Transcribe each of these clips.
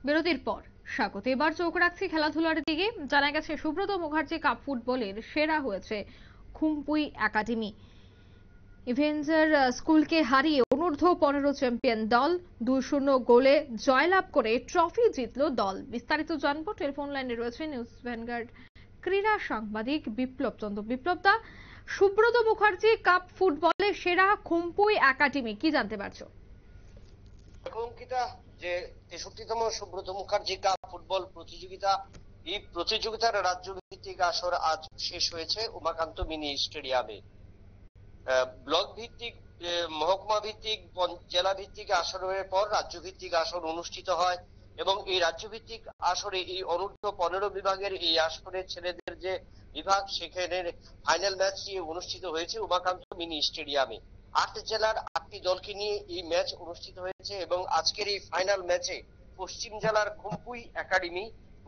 বিরতির পর স্বাগত। এবার চোখ রাখছি খেলাধুলার দিকে। জানা গেছে সুব্রত মুখার্জি কাপ ফুটবলের সেরা হয়েছে খুম্পুই একাডেমি। ইভেঞ্জার স্কুলকে হারিয়ে অনূর্ধ্ব-15 চ্যাম্পিয়ন দল 2-0 গোলে জয়লাভ করে ট্রফি জিতল দল। বিস্তারিত জানবো, টেলিফোন লাইনে রয়েছে নিউজ ভ্যানগার্ড ক্রীড়া সাংবাদিক বিপ্লব চন্দ্র। বিপ্লবদা, সুব্রত মুখার্জি কাপ ফুটবলে সেরা খুম্পুই একাডেমি, কি জানতে পারছো? অঙ্কিতা, যে 63তম সুব্রত মুখার্জি কাপ ফুটবল প্রতিযোগিতা, এই প্রতিযোগিতার রাজ্যভিত্তিক আসর আজ শেষ হয়েছে উমাকান্ত মিনি স্টেডিয়ামে। ব্লক ভিত্তিক, মহকুমা ভিত্তিক, জেলা ভিত্তিক আসরের পর রাজ্য ভিত্তিক আসর অনুষ্ঠিত হয় এবং এই রাজ্য ভিত্তিক আসরে এই অনূর্ধ্ব-15 বিভাগের এই আসরে ছেলেদের যে বিভাগ, সেখানে ফাইনাল ম্যাচটি অনুষ্ঠিত হয়েছে উমাকান্ত মিনি স্টেডিয়ামে। 8 জেলার 8টি দলকে নিয়ে এই ম্যাচ অনুষ্ঠিত হয়েছে এবং আজকের এই ফাইনাল ম্যাচে পশ্চিম জেলার খুম্পুই একাডেমি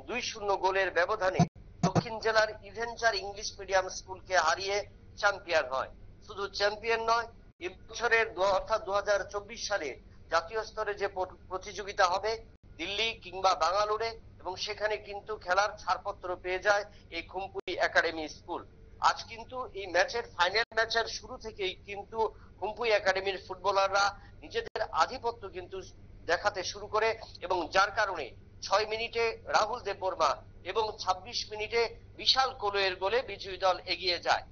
2-0 গোলের ব্যবধানে দক্ষিণ জেলার ইভেঞ্জার ইংলিশ মিডিয়াম স্কুলকে হারিয়ে চ্যাম্পিয়ন হয়। শুধু চ্যাম্পিয়ন নয়, এবছরের অর্থাৎ 2024 সালে জাতীয় স্তরে যে প্রতিযোগিতা হবে দিল্লি কিংবা বাঙ্গালোরে, এবং সেখানে কিন্তু খেলার ছাড়পত্র পেয়ে যায় এই খুম্পুই একাডেমি স্কুল। আজ কিন্তু এই ম্যাচের ফাইনাল ম্যাচের শুরু থেকেই কিন্তু খুম্পুই একাডেমির ফুটবলাররা নিজেদের আধিপত্য কিন্তু দেখাতে শুরু করে এবং যার কারণে 6 মিনিটে রাহুল দেববর্মা এবং 26 মিনিটে বিশাল কোলয়ের গোলে বিজয়ী দল এগিয়ে যায়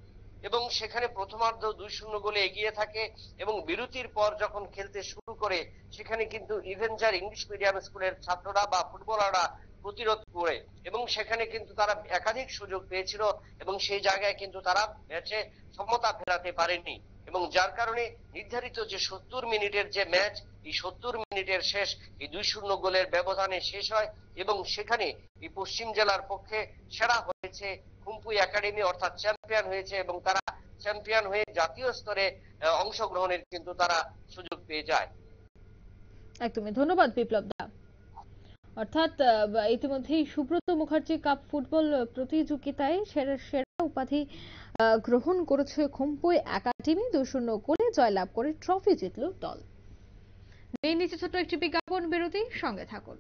এবং সেখানে প্রথমার্ধ 2-0 গোলে এগিয়ে থাকে এবং বিরতির পর যখন খেলতে শুরু করে সেখানে কিন্তু ইভেঞ্জার ইংলিশ মিডিয়াম স্কুলের ছাত্ররা বা ফুটবলাররা প্রতিরোধ করে এবং সেখানে কিন্তু তারা একাধিক সুযোগ পেয়েছিল এবং সেই জায়গায় কিন্তু তারা ম্যাচে সমতা ফেরাতে পারেনি এবং যার কারণে নির্ধারিত যে 70 মিনিটের যে ম্যাচ, এই 70 মিনিটের শেষ এই 2-0 গোলের ব্যবধানে শেষ হয় এবং সেখানে এই পশ্চিম জেলার পক্ষে সেরা হয়েছে খুম্পুই একাডেমি, অর্থাৎ চ্যাম্পিয়ন হয়েছে এবং তারা চ্যাম্পিয়ন হয়ে জাতীয় স্তরে অংশগ্রহণের কিন্তু তারা সুযোগ পেয়ে যায়। একদমই ধন্যবাদ বিপ্লব দা। অর্থাৎ ইতিমধ্যেই সুব্রত মুখার্জি কাপ ফুটবল প্রতিযোগিতায় সেরা সেরা উপাধি গ্রহণ করেছে খুম্পুই একাডেমি। 2-0 গোলে জয়লাভ করে ট্রফি জিতল দল। নিচে ছোট্ট একটি বিজ্ঞাপন বিরতি, সঙ্গে থাকুন।